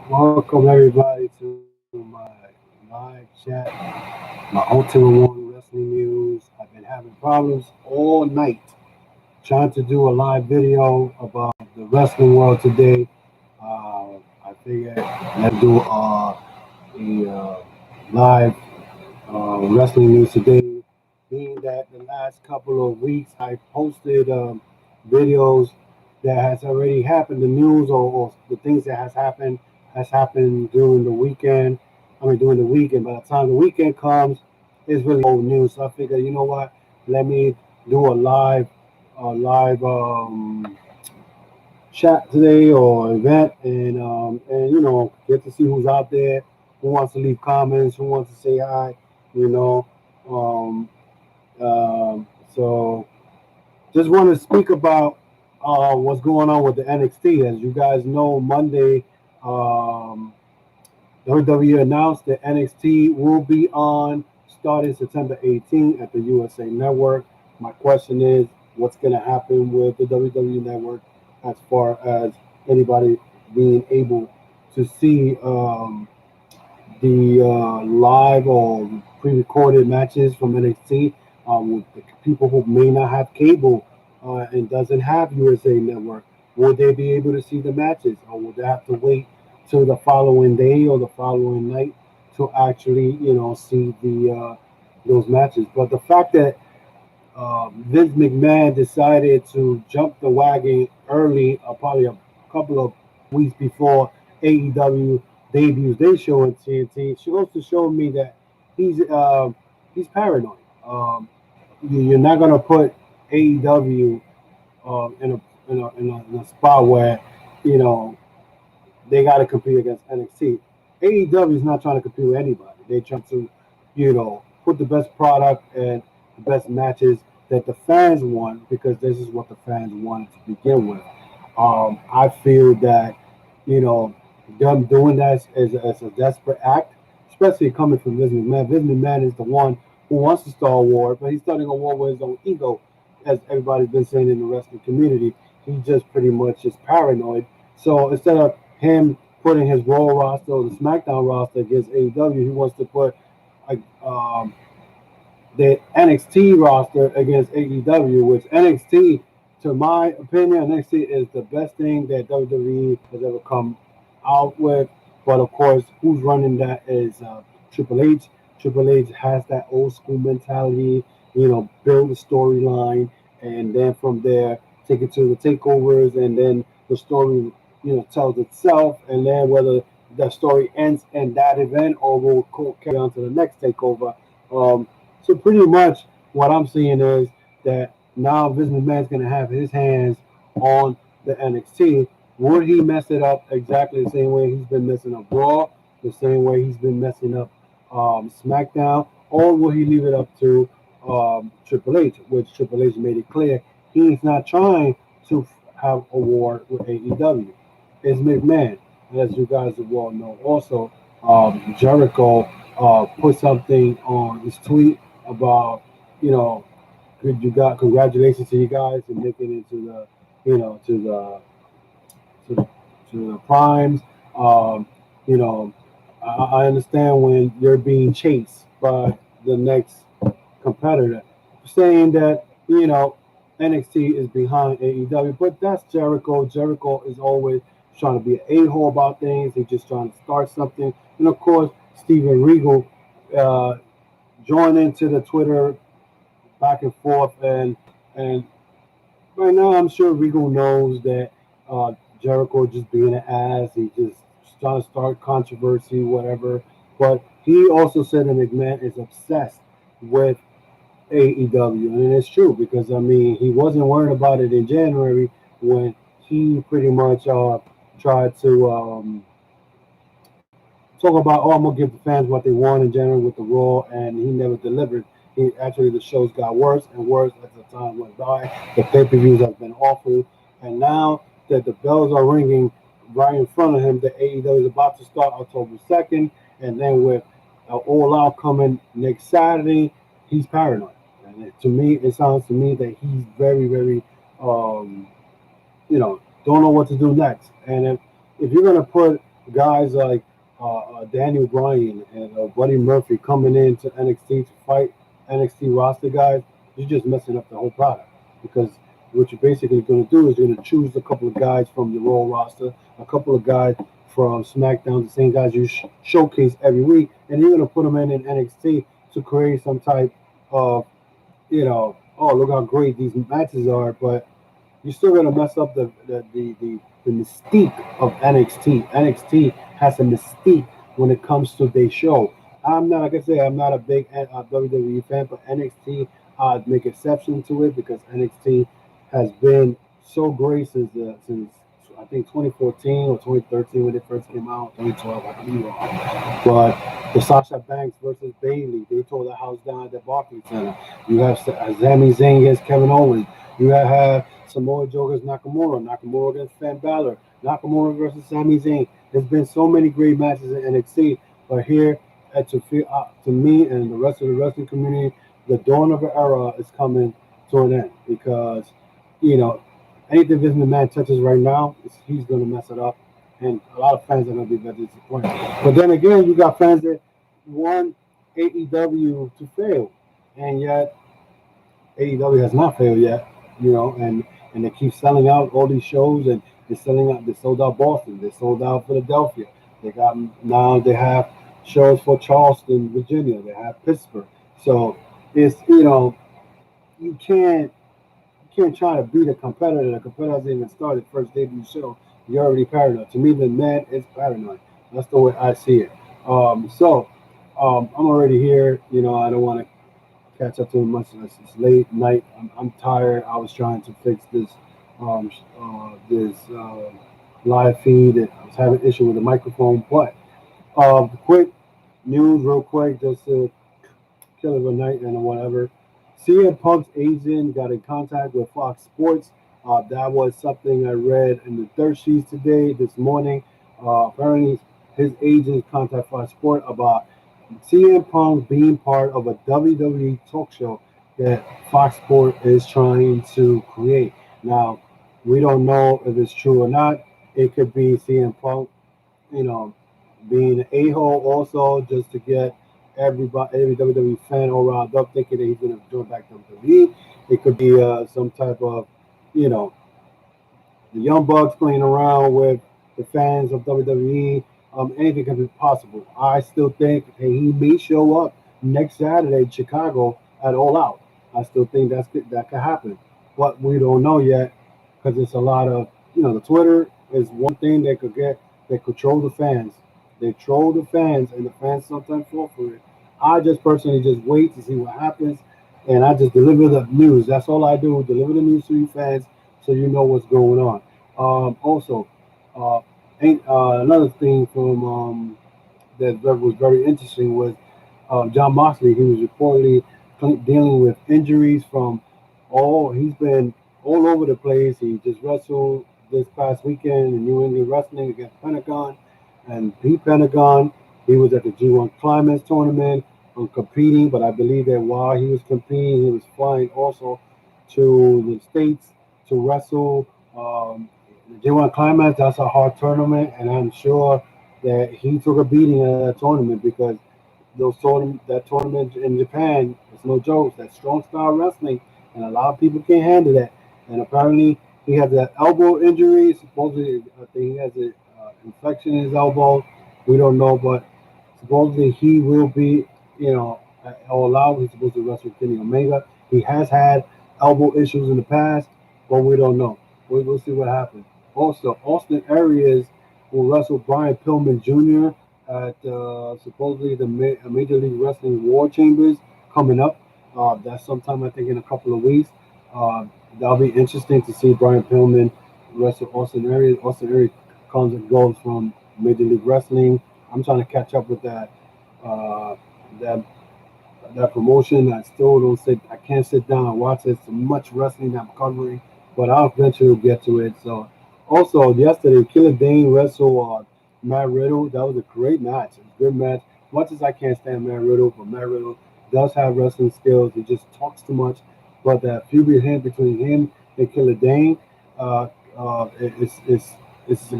Welcome everybody to my live chat, my Ultimate One Wrestling News. I've been having problems all night trying to do a live video about the wrestling world today. I figured let's do a live wrestling news today. Being that the last couple of weeks I posted videos that has already happened, the news or the things that has happened during the weekend. I mean during the weekend. By the time the weekend comes, it's really old news. So I figured, you know what? Let me do a live chat today or event, and get to see who's out there, who wants to leave comments, who wants to say hi, you know. Um, so just want to speak about what's going on with the NXT. As you guys know, Monday, um, WWE announced that NXT will be on starting September 18th at the USA Network. My question is, what's going to happen with the WWE Network as far as anybody being able to see the live or pre-recorded matches from NXT with the people who may not have cable and doesn't have USA Network? Will they be able to see the matches, or will they have to wait till the following day or the following night to actually, see the those matches? But the fact that Vince McMahon decided to jump the wagon early, probably a couple of weeks before AEW debuts their show on TNT. She goes to show me that he's uh, he's paranoid. You're not gonna put AEW in a spot where you know they got to compete against NXT. AEW is not trying to compete with anybody. They're trying to, put the best product and the best matches that the fans want because this is what the fans wanted to begin with. I feel that, you know, them doing that as a desperate act, especially coming from Vince McMahon. Vince McMahon is the one who wants to start a war, but he's starting a war with his own ego, as everybody's been saying in the wrestling community. He's just pretty much just paranoid. So instead of him putting his Raw roster or the SmackDown roster against AEW, he wants to put like the NXT roster against AEW, which NXT, to my opinion, NXT is the best thing that WWE has ever come out with. But of course, who's running that is Triple H. Triple H has that old school mentality, build a storyline, and then from there take it to the takeovers, and then the story, tells itself, and then whether the story ends in that event or will carry on to the next takeover. Um, so pretty much what I'm seeing is that now Vince McMahon's going to have his hands on the NXT. Would he mess it up exactly the same way he's been messing up Raw, the same way he's been messing up SmackDown, or will he leave it up to Triple H, which Triple H made it clear he's not trying to have a war with AEW. It's McMahon, as you guys well know. Also, Jericho put something on his tweet about, you know, you got congratulations to you guys and making it to the, you know, to the, to the primes. Um, you know, I understand when you're being chased by the next competitor, saying that NXT is behind AEW, but that's Jericho. Jericho is always trying to be an a-hole about things. He's just trying to start something, and of course, Steven Regal uh, joined into the Twitter back and forth, and right now I'm sure Regal knows that Jericho just being an ass. He just trying to start controversy, whatever. But he also said that McMahon is obsessed with AEW, and it's true because I mean he wasn't worried about it in January when he pretty much tried to talk about, oh, I'm gonna give the fans what they want in January with the Raw, and he never delivered. He actually the shows got worse and worse as the time went by. The pay-per-views have been awful, and now that the bells are ringing right in front of him, the AEW is about to start October 2nd, and then with All Out coming next Saturday, he's paranoid. And to me, it sounds to me that he's very, very, um, don't know what to do next. And if you're gonna put guys like Daniel Bryan and Buddy Murphy coming into NXT to fight NXT roster guys, you're just messing up the whole product because what you're basically going to do is you're going to choose a couple of guys from the Raw roster, a couple of guys from SmackDown, the same guys you showcase every week, and you're going to put them in NXT to create some type of, oh, look how great these matches are, but you're still gonna mess up the mystique of NXT. NXT has a mystique when it comes to their show. I'm not, like I say, I'm not a big WWE fan, but NXT, I'd make exception to it because NXT has been so great since I think 2014 or 2013 when it first came out. 2012, I could be wrong. But the Sasha Banks versus Bailey, they tore the house down at the Barclays Center. You have Sami Zayn against Kevin Owens. You have Samoa Joe against Nakamura, Nakamura against Finn Balor, Nakamura versus Sami Zayn. There's been so many great matches in NXT, but here, to me and the rest of the wrestling community, the dawn of an era is coming to an end because, you know, anything Vince McMahon touches right now, he's going to mess it up, and a lot of fans are going to be very disappointed. But then again, you got fans that want AEW to fail, and yet AEW has not failed yet, and they keep selling out all these shows, and they're selling out. They sold out Boston, they sold out Philadelphia. They have shows for Charleston, Virginia. They have Pittsburgh. So it's you can't try to beat a competitor. The competitor hasn't even started first debut show. You're already paranoid. To me, the man is paranoid. That's the way I see it. I'm already here. I don't want to catch up too much. It's late night. I'm tired. I was trying to fix this live feed. I was having issue with the microphone. But quick news, real quick, just to kill it a night and whatever. CM Punk's agent got in contact with Fox Sports. That was something I read in the dirt sheets today, this morning. Apparently, his agent contacted Fox Sports about CM Punk being part of a WWE talk show that Fox Sports is trying to create. Now, we don't know if it's true or not. It could be CM Punk, you know, being an a-hole also just to get every WWE fan all riled up thinking that he's going to join back WWE. It could be some type of, you know, the Young Bucks playing around with the fans of WWE. Anything can be possible. I still think he may show up next Saturday in Chicago at All Out. I still think that could happen, but we don't know yet because it's a lot of the Twitter is one thing that control the fans. They troll the fans, and the fans sometimes fall for it. I just personally just wait to see what happens, and I just deliver the news. That's all I do. Deliver the news to you fans, so you know what's going on. Also, uh, another thing from that was very interesting was John Moxley. He was reportedly dealing with injuries from he's been all over the place. He just wrestled this past weekend in New England Wrestling against Pentagon and beat Pentagon. He was at the G1 Climax tournament competing, but I believe that while he was competing, he was flying also to the States to wrestle. The G1 Climax, that's a hard tournament, and I'm sure that he took a beating at that tournament because that tournament in Japan is no joke. That's strong style wrestling, and a lot of people can't handle that. And apparently, he has an elbow injury. Supposedly, I think he has an infection in his elbow. We don't know, but supposedly he will be, all out. He's supposed to wrestle Kenny Omega. He has had elbow issues in the past, but we don't know. We'll see what happens. Also, Austin Aries will wrestle Brian Pillman Jr. at supposedly the Major League Wrestling War Chambers coming up. That's sometime I think in a couple of weeks. That'll be interesting to see Brian Pillman wrestle Austin Aries. Austin Aries comes and goes from Major League Wrestling. I'm trying to catch up with uh, that that promotion. I still don't sit. I can't sit down and watch it. So much wrestling I'm covering, but I'll eventually get to it. So, also yesterday, Killer Dane wrestled Matt Riddle. That was a great match. It was a good match. Much as I can't stand Matt Riddle, but Matt Riddle does have wrestling skills. He just talks too much. But that feud between him and Killer Dane, it's a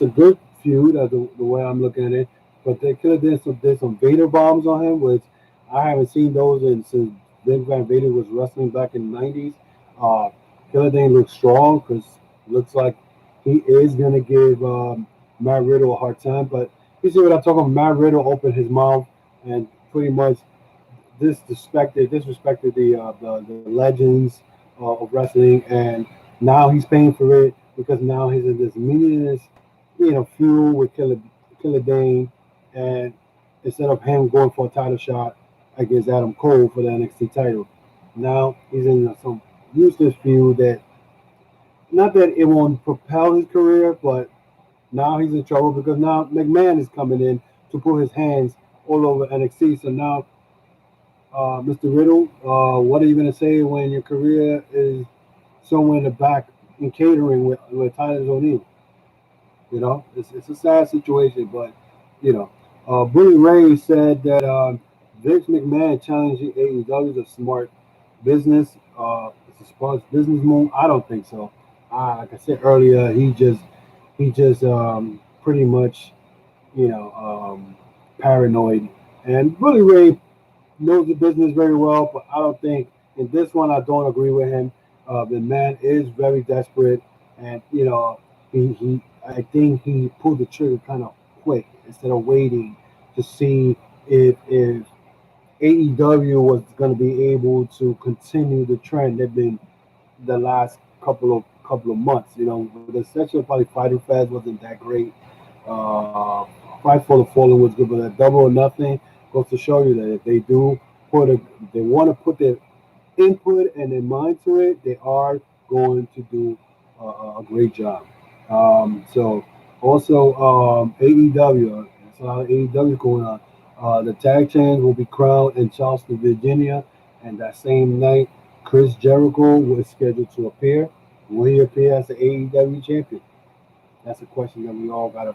good feud, the way I'm looking at it. But they could have did some Vader bombs on him, which I haven't seen those since Big Van Vader was wrestling back in the '90s. Uh, Killer Dane looks strong because looks like he is gonna give Matt Riddle a hard time. But you see what I'm talking about? Matt Riddle opened his mouth and pretty much disrespected the legends of wrestling, and now he's paying for it because now he's in this meaningless, feud with Killer Dane, and instead of him going for a title shot against Adam Cole for the NXT title, now he's in some useless feud that not that it won't propel his career, but now he's in trouble because now McMahon is coming in to put his hands all over NXT. So now Mr. Riddle, what are you going to say when your career is somewhere in the back in catering with Tyler O'Neill? It's a sad situation, but Bully Ray said that Vince McMahon challenging AEW is a smart business. It's a smart business move. I don't think so. Like I said earlier, he just pretty much paranoid. And Bully Ray knows the business very well, but I don't think in this one I don't agree with him. The man is very desperate, and he I think he pulled the trigger kind of quick instead of waiting to see if AEW was going to be able to continue the trend they've been the last couple of months. The section probably Fighting Fest wasn't that great. Uh, Fight for the Fallen was good, but that Double or Nothing goes to show you that if they do they want to put their input and their mind to it, they are going to do a great job. So also AEW, there's a lot of AEW going on. The tag chains will be crowned in Charleston, Virginia, and that same night, Chris Jericho was scheduled to appear. Will he appear as the AEW champion? That's a question that we all got to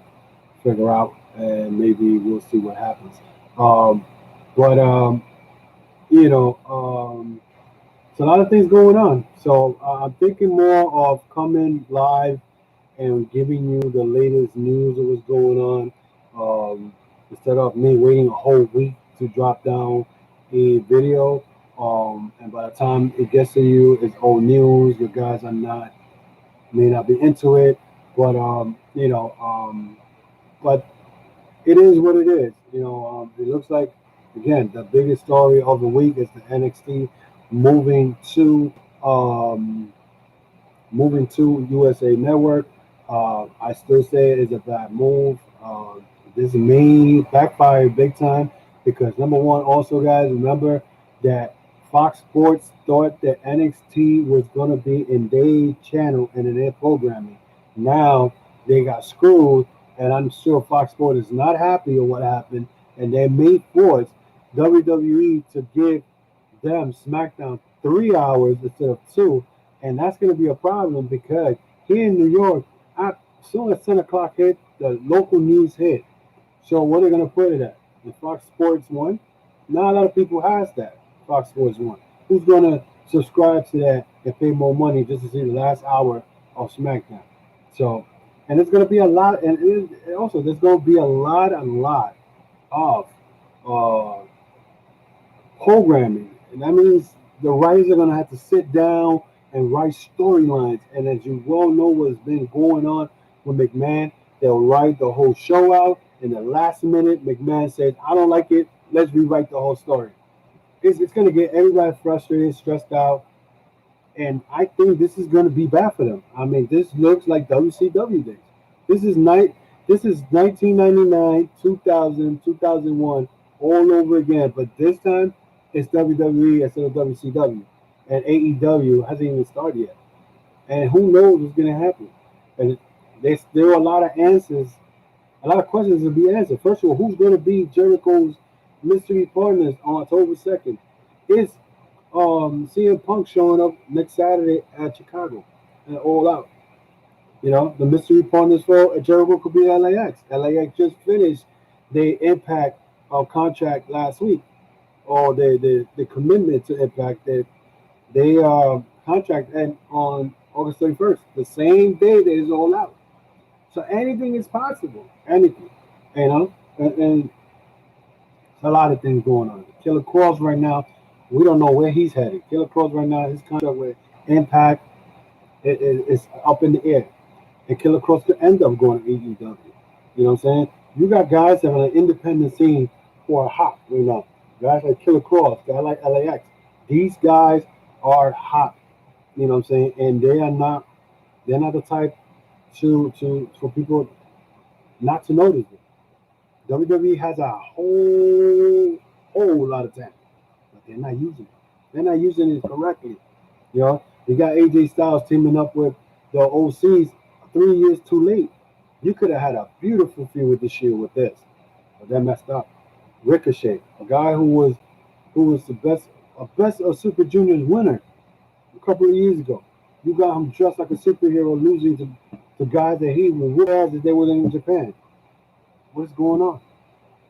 figure out, and maybe we'll see what happens. Um, but it's a lot of things going on. So I'm thinking more of coming live and giving you the latest news of what's going on, instead of me waiting a whole week to drop down a video. And by the time it gets to you, it's old news. You guys are not may not be into it, but but it is what it is. It looks like again the biggest story of the week is the NXT moving to um, moving to USA Network. I still say it is a bad move. This may backfire big time because number one, also guys, remember that Fox Sports thought that NXT was going to be in their channel and in their programming. Now they got screwed, and I'm sure Fox Sports is not happy with what happened, and they may force WWE to give them SmackDown 3 hours instead of two, and that's going to be a problem because here in New York, as soon as 10 o'clock hit, the local news hit. So what are they going to put it at? The Fox Sports One? Not a lot of people has that Fox Sports One. Who's going to subscribe to that and pay more money just to see the last hour of SmackDown? So, and it's going to be a lot, and also there's going to be a lot of uh, programming. And that means the writers are going to have to sit down and write storylines. And as you well know what's been going on with McMahon, they'll write the whole show out. In the last minute, McMahon says, I don't like it. Let's rewrite the whole story. It's going to get everybody frustrated, stressed out. And I think this is going to be bad for them. I mean, this looks like WCW days. This is night. This is 1999, 2000, 2001, all over again. But this time, it's WWE instead of WCW, and AEW hasn't even started yet. And who knows what's going to happen? And there are a lot of answers, a lot of questions to be answered. First of all, who's going to be Jericho's mystery partners on October 2nd? Is CM Punk showing up next Saturday at Chicago and All Out? The mystery partners for Jericho could be LAX. LAX just finished the Impact contract last week, or the commitment to Impact that they contract end on August 31st, the same day that is All Out. So anything is possible. Anything, you know, and a lot of things going on. Killer Cross right now, we don't know where he's headed. Killer Cross right now, his contract with Impact is up in the air. And Killer Cross could end up going to AEW. You know what I'm saying? You got guys that are on the independent scene who are hot, you know. Guys like Killer Cross, guys like LAX. These guys are hot. You know what I'm saying? And they're not the type to for people not to notice it. WWE has a whole lot of talent, but they're not using it. They're not using it correctly. You know, you got AJ Styles teaming up with the OCs 3 years too late. You could have had a beautiful feud with the Shield with this, but that messed up. Ricochet, a guy who was the best of Super Juniors winner a couple of years ago. You got him dressed like a superhero, losing to guys that he would whoop ass if they were in Japan. What's going on?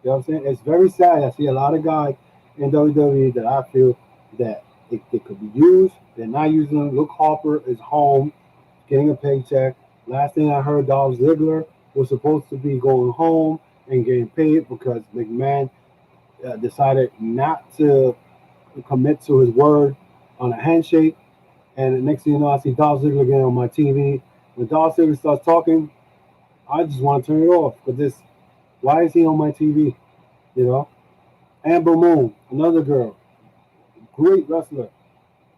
You know what I'm saying? It's very sad. I see a lot of guys in WWE that I feel that they could be used. They're not using them. Luke Harper is home, getting a paycheck. Last thing I heard, Dolph Ziggler was supposed to be going home and getting paid because McMahon decided not to commit to his word on a handshake. And the next thing you know, I see Dolph Ziggler again on my TV. When Dolph Ziggler starts talking, I just want to turn it off because this. Why is he on my TV? You know, Amber Moon, another girl, great wrestler.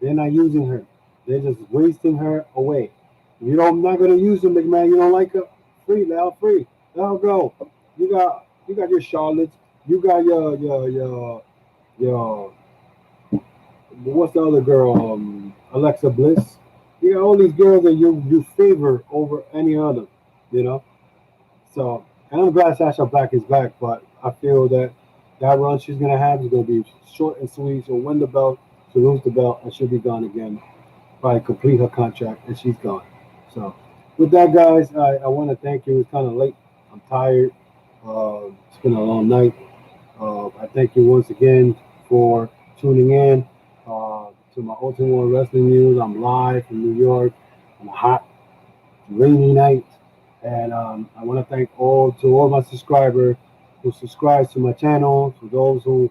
They're not using her. They're just wasting her away. You know, I'm not gonna use her, McMahon. You don't like her? Free, let her free. Let her go. You got your Charlottes. You got your what's the other girl? Alexa Bliss. You got all these girls that you favor over any other. You know. So, and I'm glad Sasha Black is back, but I feel that that run she's gonna have is gonna be short and sweet. She'll win the belt, she'll lose the belt, and she'll be gone again. Probably complete her contract, and she's gone. So, with that, guys, I want to thank you. It's kind of late. I'm tired. It's been a long night. I thank you once again for tuning in to my Ultimate One Wrestling News. I'm live from New York on a hot, rainy night. And I want to thank all my subscribers who subscribe to my channel, to those who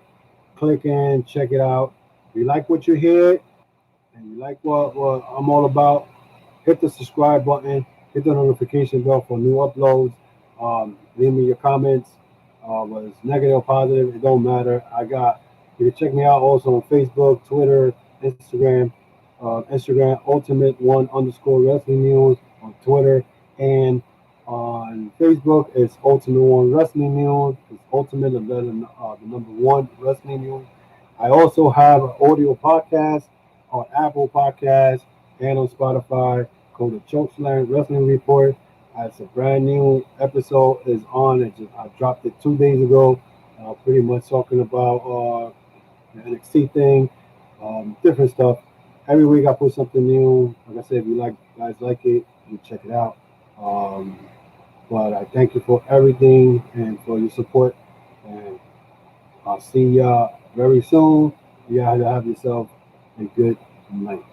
click in, check it out. If you like what you hear and you like what I'm all about, hit the subscribe button, hit the notification bell for new uploads. Leave me your comments, whether it's negative or positive, it don't matter. You can check me out also on Facebook, Twitter, Instagram. Instagram Ultimate One _ Wrestling News on Twitter, and on Facebook it's Ultimate One Wrestling News. It's Ultimate and then the number one Wrestling News. I also have an audio podcast on Apple Podcasts and on Spotify called the Chokeslam Wrestling Report. It's a brand new episode is on. I dropped it 2 days ago. Pretty much talking about the NXT thing, different stuff. Every week I put something new. Like I said, if you guys like it, you check it out. Um, but I thank you for everything and for your support. And I'll see y'all very soon. You gotta have yourself a good night.